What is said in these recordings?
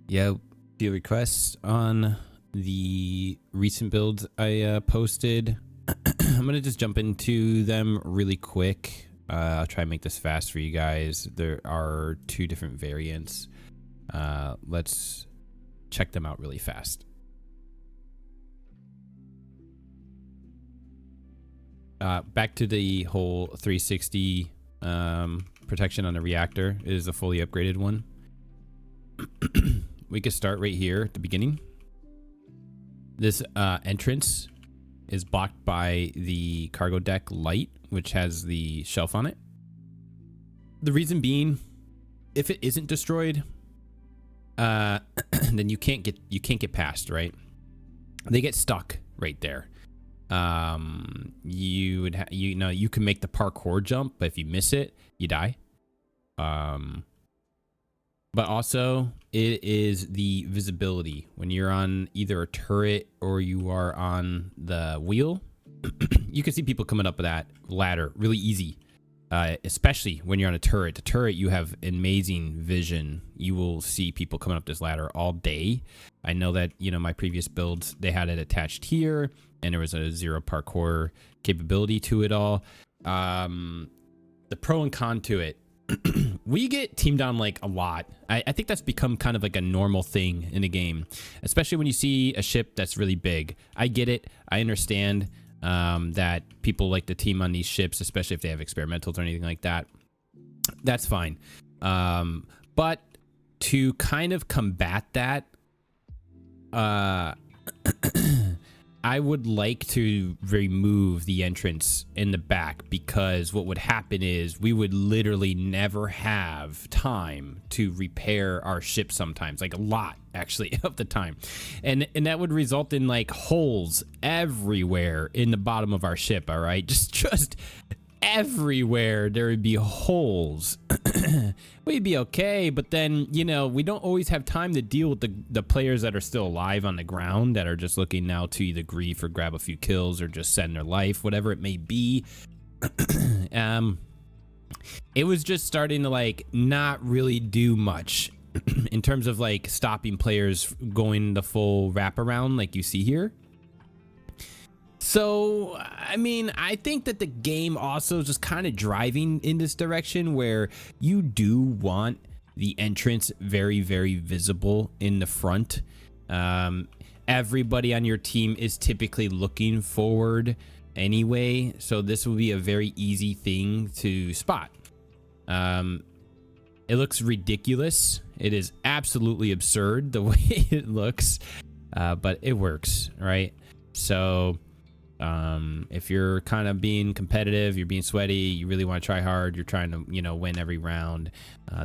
Yeah, the requests on the recent builds I posted. I'm gonna just jump into them really quick. I'll try and make this fast for you guys. There are 2 different variants. Let's check them out really fast. Back to the whole 360 protection on the reactor. It is a fully upgraded one. We could start right here at the beginning. This entrance is blocked by the cargo deck light, which has the shelf on it. The reason being, if it isn't destroyed, then you can't get past, right? They get stuck right there. You can make the parkour jump, but if you miss it, you die. But also it is the visibility when you're on either a turret or you are on the wheel. You can see people coming up that ladder really easy, especially when you're on a turret. The turret, you have amazing vision. You will see people coming up this ladder all day. I know that, my previous builds, they had it attached here and there was a 0 parkour capability to it all. The pro and con to it. We get teamed on like a lot. I think that's become kind of like a normal thing in the game, especially when you see a ship that's really big. I get it. I understand that people like to team on these ships, especially if they have experimentals or anything like that. That's fine. But to kind of combat that, I would like to remove the entrance in the back, because what would happen is we would literally never have time to repair our ship sometimes, like a lot actually of the time. And that would result in like holes everywhere in the bottom of our ship, all right? Just everywhere there would be holes. We'd be okay, but then we don't always have time to deal with the players that are still alive on the ground, that are just looking now to either grief or grab a few kills or just send their life, whatever it may be. It was just starting to like not really do much in terms of like stopping players going the full wraparound like you see here. So, I mean, I think that the game also is just kind of driving in this direction where you do want the entrance very, very visible in the front. Everybody on your team is typically looking forward anyway, so this will be a very easy thing to spot. It looks ridiculous. It is absolutely absurd the way it looks, but it works, right? So if you're kind of being competitive, you're being sweaty, you really want to try hard, you're trying to win every round,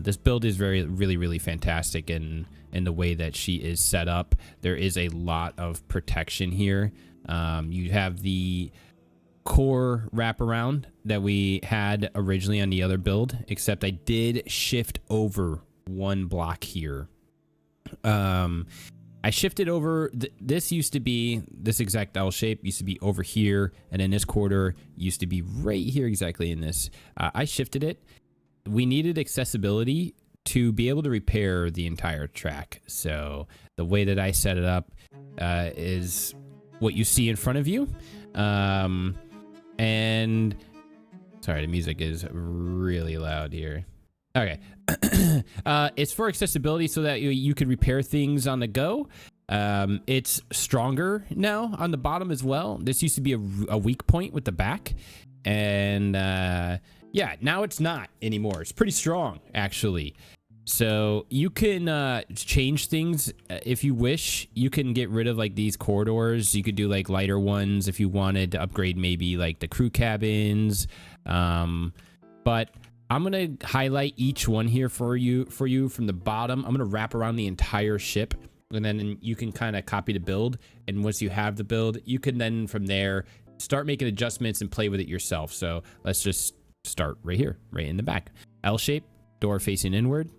this build is really fantastic in the way that she is set up. There is a lot of protection here. You have the core wraparound that we had originally on the other build, except I did shift over 1 block here. I shifted over, this used to be, this exact L shape used to be over here, and then this quarter used to be right here exactly in this. I shifted it. We needed accessibility to be able to repair the entire track. So the way that I set it up is what you see in front of you. And sorry, the music is really loud here. Okay. It's for accessibility so that you can repair things on the go. It's stronger now on the bottom as well. This used to be a weak point with the back, and yeah, now it's not anymore. It's pretty strong actually. So you can change things if you wish. You can get rid of like these corridors. You could do like lighter ones if you wanted to upgrade maybe like the crew cabins. But I'm going to highlight each one here for you from the bottom. I'm going to wrap around the entire ship, and then you can kind of copy the build. And once you have the build, you can then from there start making adjustments and play with it yourself. So let's just start right here, right in the back. L shape, door facing inward,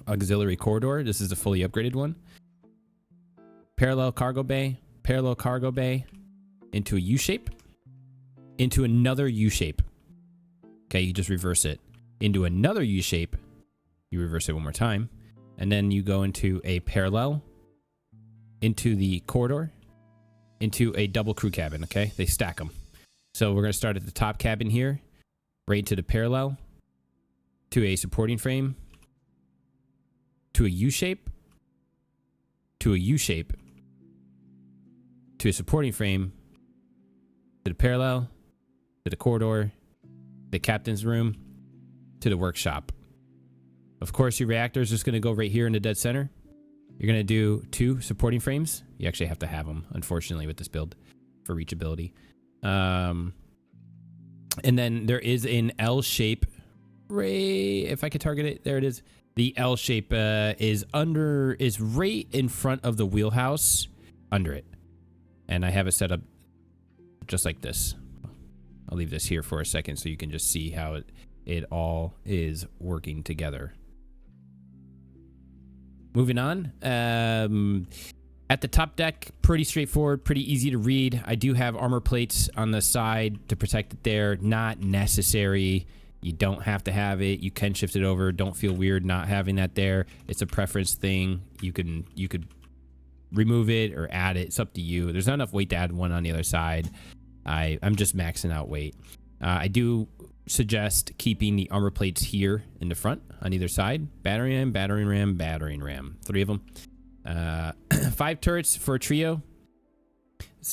auxiliary corridor. This is a fully upgraded one. Parallel cargo bay, into a U shape, into another U shape. Okay, you just reverse it into another U shape. You reverse it one more time and then you go into a parallel, into the corridor, into a double crew cabin, okay? They stack them. So we're going to start at the top cabin here, right to the parallel, to a supporting frame, to a U-shape, to a U-shape, to a supporting frame, to the parallel, to the corridor, the captain's room, to the workshop. Of course, your reactor is just going to go right here in the dead center. You're going to do 2 supporting frames. You actually have to have them, unfortunately, with this build for reachability. And then there is an L shape. If I could target it, there it is. The L shape is right in front of the wheelhouse, under it. And I have it set up just like this. I'll leave this here for a second so you can just see how it all is working together. Moving on. At the top deck, pretty straightforward, pretty easy to read. I do have armor plates on the side to protect it there. Not necessary. You don't have to have it. You can shift it over. Don't feel weird not having that there. It's a preference thing. You could remove it or add it. It's up to you. There's not enough weight to add one on the other side. I'm just maxing out weight. I do suggest keeping the armor plates here in the front on either side. Battering ram, battering ram, battering ram. 3 of them. 5 turrets for a trio.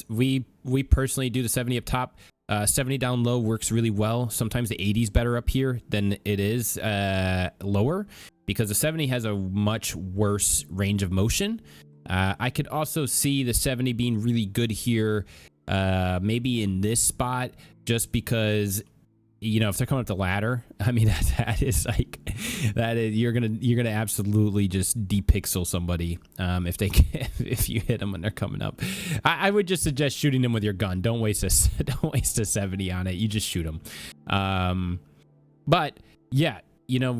We personally do the 70 up top. 70 down low works really well. Sometimes the 80 is better up here than it is lower, because the 70 has a much worse range of motion. I could also see the 70 being really good here, maybe in this spot, just because, you know, if they're coming up the ladder, I mean, that is you're gonna absolutely just depixel somebody if you hit them when they're coming up. I would just suggest shooting them with your gun. Don't waste a 70 on it. You just shoot them. But yeah, you know,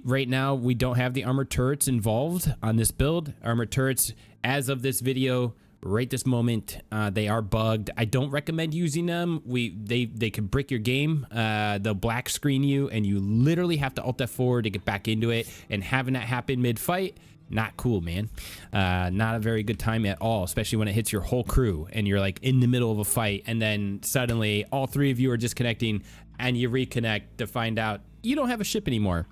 right now we don't have the armored turrets involved on this build. Armored turrets, as of this video, right this moment, they are bugged. I don't recommend using them. They can brick your game. They'll black screen you, and you literally have to alt F4 to get back into it. And having that happen mid-fight, not cool, man. Not a very good time at all, especially when it hits your whole crew and you're like in the middle of a fight, and then suddenly all 3 of you are disconnecting, and you reconnect to find out you don't have a ship anymore.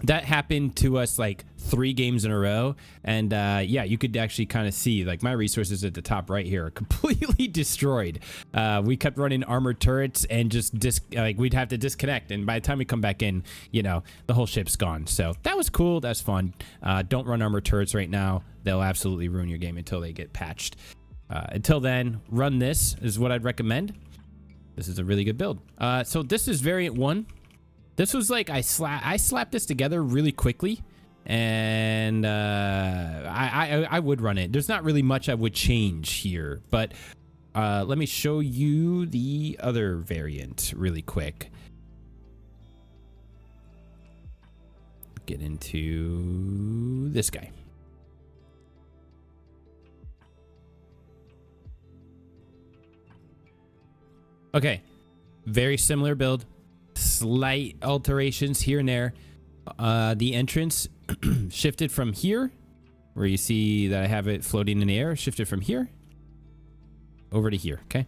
That happened to us like 3 games in a row, and yeah, you could actually kind of see like my resources at the top right here are completely destroyed. We kept running armored turrets and just we'd have to disconnect, and by the time we come back in, you know, the whole ship's gone. So that was cool. That's fun. Don't run armored turrets right now. They'll absolutely ruin your game until they get patched. Until then, run this is what I'd recommend. This is a really good build. So this is variant 1. This was like I slapped this together really quickly, and I would run it. There's not really much I would change here, but let me show you the other variant really quick. Get into this guy. Okay, very similar build. Slight alterations here and there. The entrance shifted from here, where you see that I have it floating in the air, shifted from here over to here. Okay.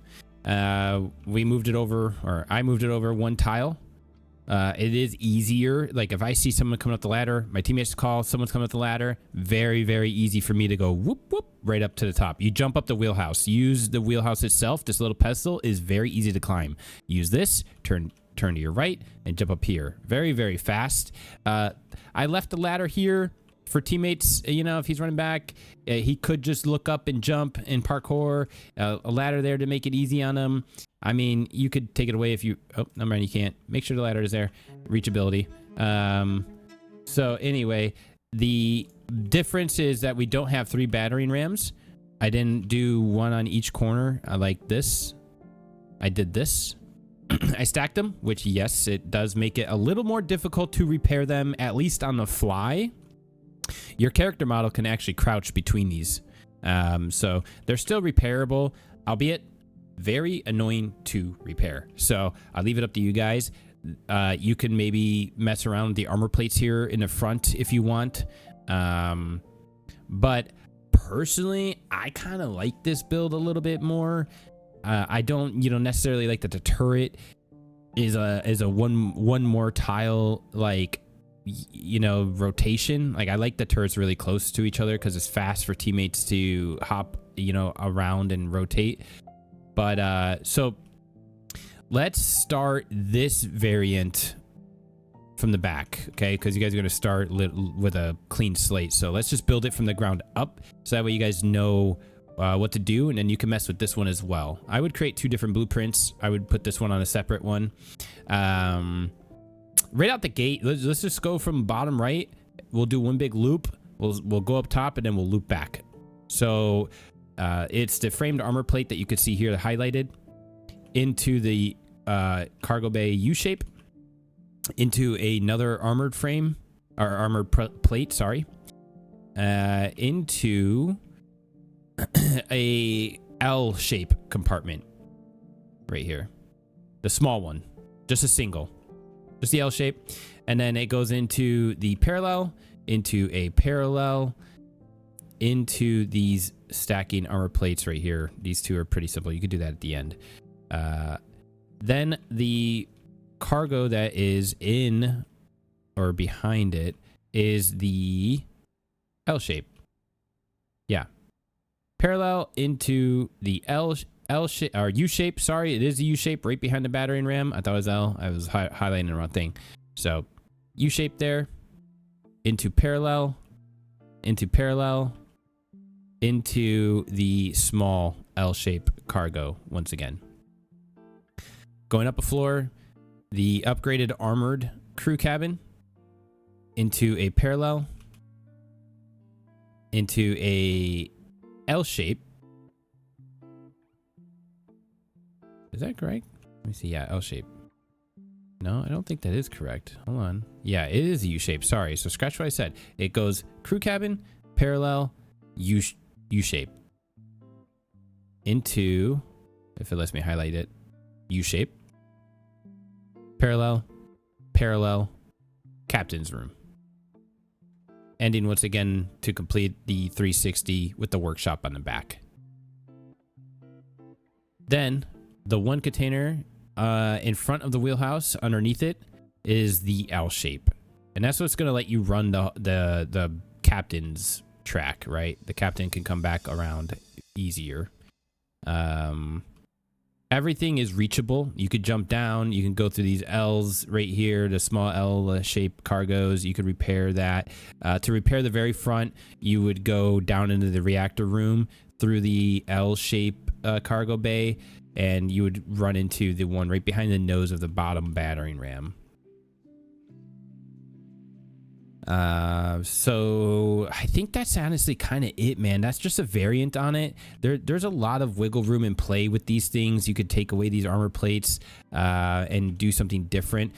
We moved it over, or I moved it over 1 tile. It is easier. Like if I see someone coming up the ladder, my teammates call, someone's coming up the ladder, very, very easy for me to go whoop, whoop, right up to the top. You jump up the wheelhouse. Use the wheelhouse itself. This little pedestal is very easy to climb. Use this, turn to your right, and jump up here. Very, very fast. I left the ladder here for teammates. You know, if he's running back, he could just look up and jump and parkour. A ladder there to make it easy on him. I mean, you could take it away if you... Oh, never mind, you can't. Make sure the ladder is there. Reachability. So anyway, the difference is that we don't have 3 battering rams. I didn't do 1 on each corner. I like this. I did this. I stacked them, which, yes, it does make it a little more difficult to repair them, at least on the fly. Your character model can actually crouch between these. So they're still repairable, albeit very annoying to repair. So I'll leave it up to you guys. You can maybe mess around with the armor plates here in the front if you want. But personally, I kind of like this build a little bit more. I don't, necessarily like that the turret is a one more tile, like, rotation. Like, I like the turrets really close to each other because it's fast for teammates to hop, around and rotate. But so let's start this variant from the back, okay? Because you guys are going to start with a clean slate. So let's just build it from the ground up, so that way you guys know what to do, and then you can mess with this one as well. I would create 2 different blueprints. I would put this one on a separate one. Right out the gate, let's just go from bottom right. We'll do one big loop. We'll go up top, and then we'll loop back. So it's the framed armor plate that you could see here highlighted into the cargo bay U-shape, into another armored frame, or armored plate, sorry, into a L-shape compartment right here. The small one, just a single, just the L shape. And then it goes into the parallel, into a parallel, into these stacking armor plates right here. These 2 are pretty simple. You could do that at the end. Then the cargo that is in or behind it is the L shape. Yeah. Parallel into the L shape, or U shape. Sorry, it is a U shape right behind the battering ram. I thought it was L. I was highlighting the wrong thing. So U shape there, into parallel, into the small L shape cargo once again. Going up a floor, the upgraded armored crew cabin, into a parallel, into a L shape. Is that correct? Let me see. Yeah, L shape. No, I don't think that is correct. Hold on. Yeah, it is a U shape. Sorry. So scratch what I said. It goes crew cabin, parallel, U shape, into, if it lets me highlight it, U shape, parallel, captain's room. Ending once again to complete the 360 with the workshop on the back. Then the one container in front of the wheelhouse underneath it is the L shape, and that's what's going to let you run the captain's track, right? The captain can come back around easier. Everything is reachable. You could jump down. You can go through these L's right here, the small L shape cargos. You could repair that. To repair the very front, you would go down into the reactor room through the L shape cargo bay, and you would run into the one right behind the nose of the bottom battering ram. So I think that's honestly kind of it, man. That's just a variant on it. There's a lot of wiggle room in play with these things. You could take away these armor plates and do something different.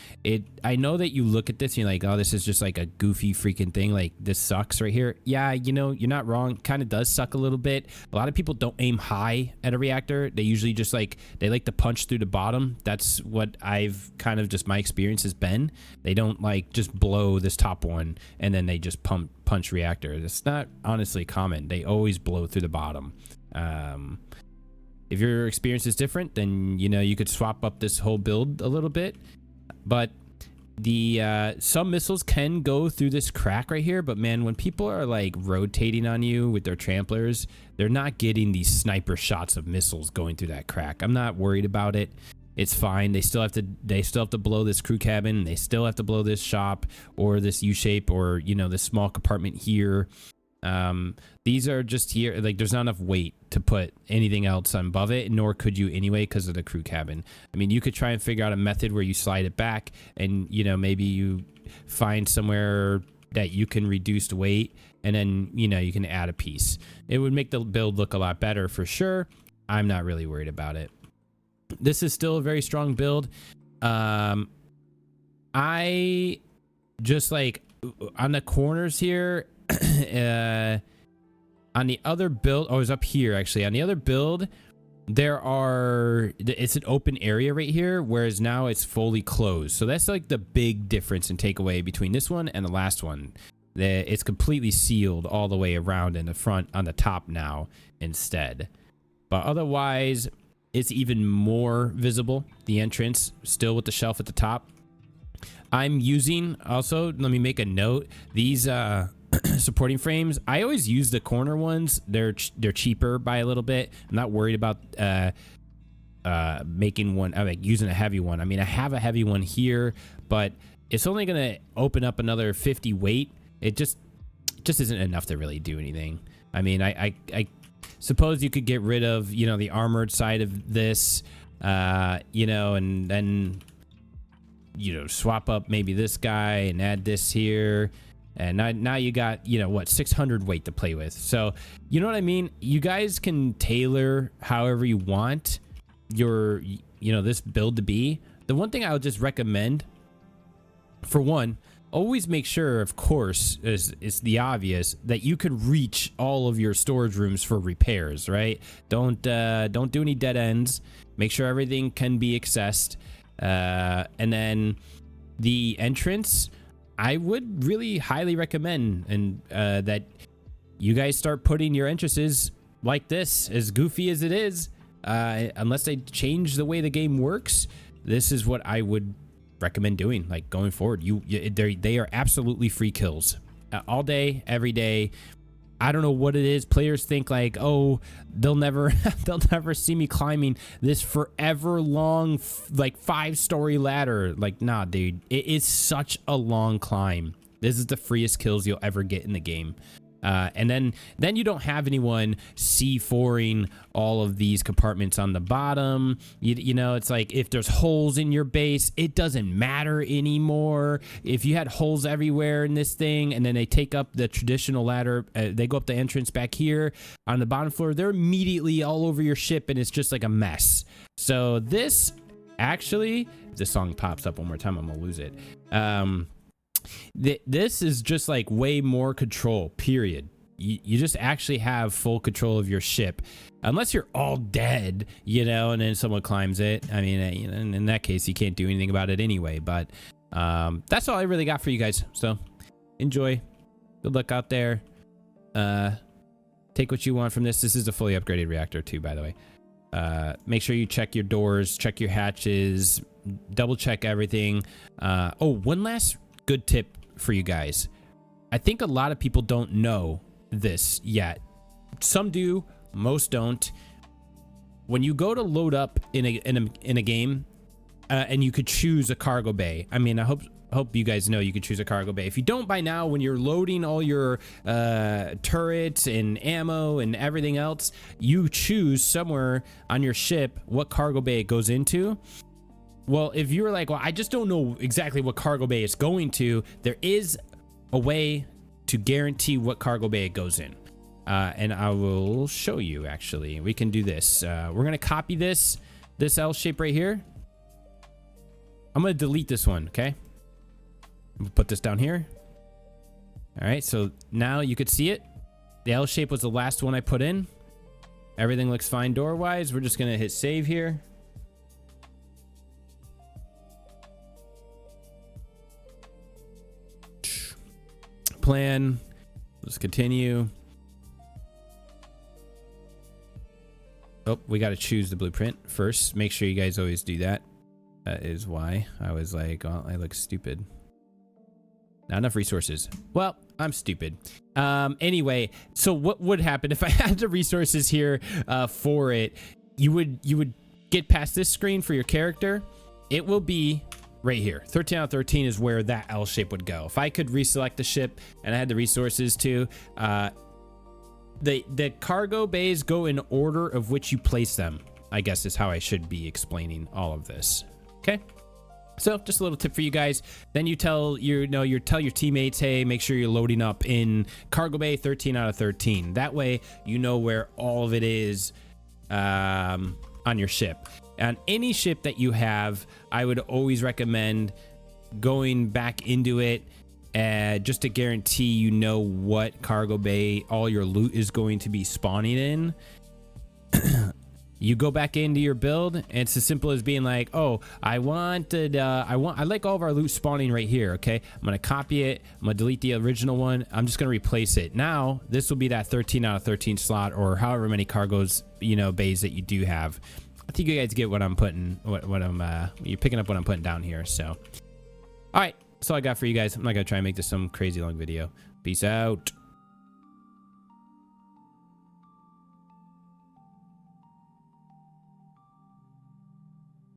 I know that you look at this and you're like, oh, this is just like a goofy freaking thing. Like, this sucks right here. Yeah, you're not wrong. Kind of does suck a little bit. A lot of people don't aim high at a reactor. They usually just they like to punch through the bottom. That's what I've kind of just, my experience has been. They don't like just blow this top one and then they just punch reactors. It's not honestly common. They always blow through the bottom. If your experience is different, then you could swap up this whole build a little bit. But the some missiles can go through this crack right here, but man, when people are like rotating on you with their tramplers, they're not getting these sniper shots of missiles going through that crack. I'm not worried about it. It's fine. They still have to blow this crew cabin. They still have to blow this shop or this U-shape or this small compartment here. These are just here. Like, there's not enough weight to put anything else above it, nor could you anyway because of the crew cabin. I mean, you could try and figure out a method where you slide it back and maybe you find somewhere that you can reduce the weight and then you can add a piece. It would make the build look a lot better for sure. I'm not really worried about it. This is still a very strong build. I just like on the corners here, on the other build, oh, it was up here actually. On the other build, it's an open area right here, whereas now it's fully closed. So that's like the big difference and takeaway between this one and the last one. It's completely sealed all the way around in the front on the top now instead. But otherwise, it's even more visible, the entrance, still with the shelf at the top. I'm using, also, let me make a note, these supporting frames. I always use the corner ones. They're cheaper by a little bit. I'm not worried about making one, like using a heavy one. I mean, I have a heavy one here, but it's only going to open up another 50 weight. It just isn't enough to really do anything. I mean, I suppose you could get rid of, you know, the armored side of this, you know, and then, you know, swap up maybe this guy and add this here. And now you got, you know, what, 600 weight to play with. So, you know what I mean? You guys can tailor however you want your, you know, this build to be. The one thing I would just recommend, for one, always make sure, of course, is the obvious, that you could reach all of your storage rooms for repairs, right? Don't do any dead ends. Make sure everything can be accessed. And then the entrance, I would really highly recommend and that you guys start putting your entrances like this, as goofy as it is. Unless they change the way the game works, this is what I would recommend doing, like going forward. They are absolutely free kills all day, every day. I don't know what it is. Players think like, oh, they'll never see me climbing this forever long, like 5-story ladder. Like, nah, dude, it is such a long climb. This is the freest kills you'll ever get in the game. And then you don't have anyone C4ing all of these compartments on the bottom. You know, it's like if there's holes in your base, it doesn't matter anymore. If you had holes everywhere in this thing and then they take up the traditional ladder, they go up the entrance back here on the bottom floor, they're immediately all over your ship and it's just like a mess. So this actually, if this song pops up one more time, I'm gonna lose it. This is just like way more control, period. You just actually have full control of your ship, unless you're all dead, you know, and then someone climbs it. I mean, you know, in that case, you can't do anything about it anyway. But that's all I really got for you guys. So enjoy. Good luck out there. Take what you want from this. This is a fully upgraded reactor too, by the way. Make sure you check your doors, check your hatches, double check everything. Oh, one last good tip for you guys. I think a lot of people don't know this yet. Some do, most don't. When you go to load up in a game, and you could choose a cargo bay. I mean, I hope you guys know you could choose a cargo bay. If you don't by now, when you're loading all your turrets and ammo and everything else, you choose somewhere on your ship what cargo bay it goes into. Well, if you're like, well, I just don't know exactly what cargo bay it's going to, there is a way to guarantee what cargo bay it goes in. And I will show you, actually. We can do this. We're going to copy this L shape right here. I'm going to delete this one, okay? We'll put this down here. All right, so now you could see it. The L shape was the last one I put in. Everything looks fine door-wise. We're just going to hit save here. Plan. Let's continue. Oh, we got to choose the blueprint first. Make sure you guys always do that. That is why I was like, oh, I look stupid. Not enough resources. Well, I'm stupid. Anyway, so what would happen if I had the resources here for it? You would get past this screen for your character. It will be right here. 13 out of 13 is where that L shape would go. If I could reselect the ship and I had the resources too, the cargo bays go in order of which you place them, I guess is how I should be explaining all of this. Okay. So just a little tip for you guys. Then you tell your teammates, hey, make sure you're loading up in cargo bay 13 out of 13. That way, you know where all of it is on your ship. On any ship that you have, I would always recommend going back into it just to guarantee you know what cargo bay all your loot is going to be spawning in. You go back into your build, and it's as simple as being like, oh, I like all of our loot spawning right here, okay? I'm gonna copy it, I'm gonna delete the original one, I'm just gonna replace it. Now, this will be that 13 out of 13 slot, or however many cargoes, you know, bays that you do have. I think you guys get what I'm putting, you're picking up what I'm putting down here, so. All right, that's all I got for you guys. I'm not gonna try and make this some crazy long video. Peace out.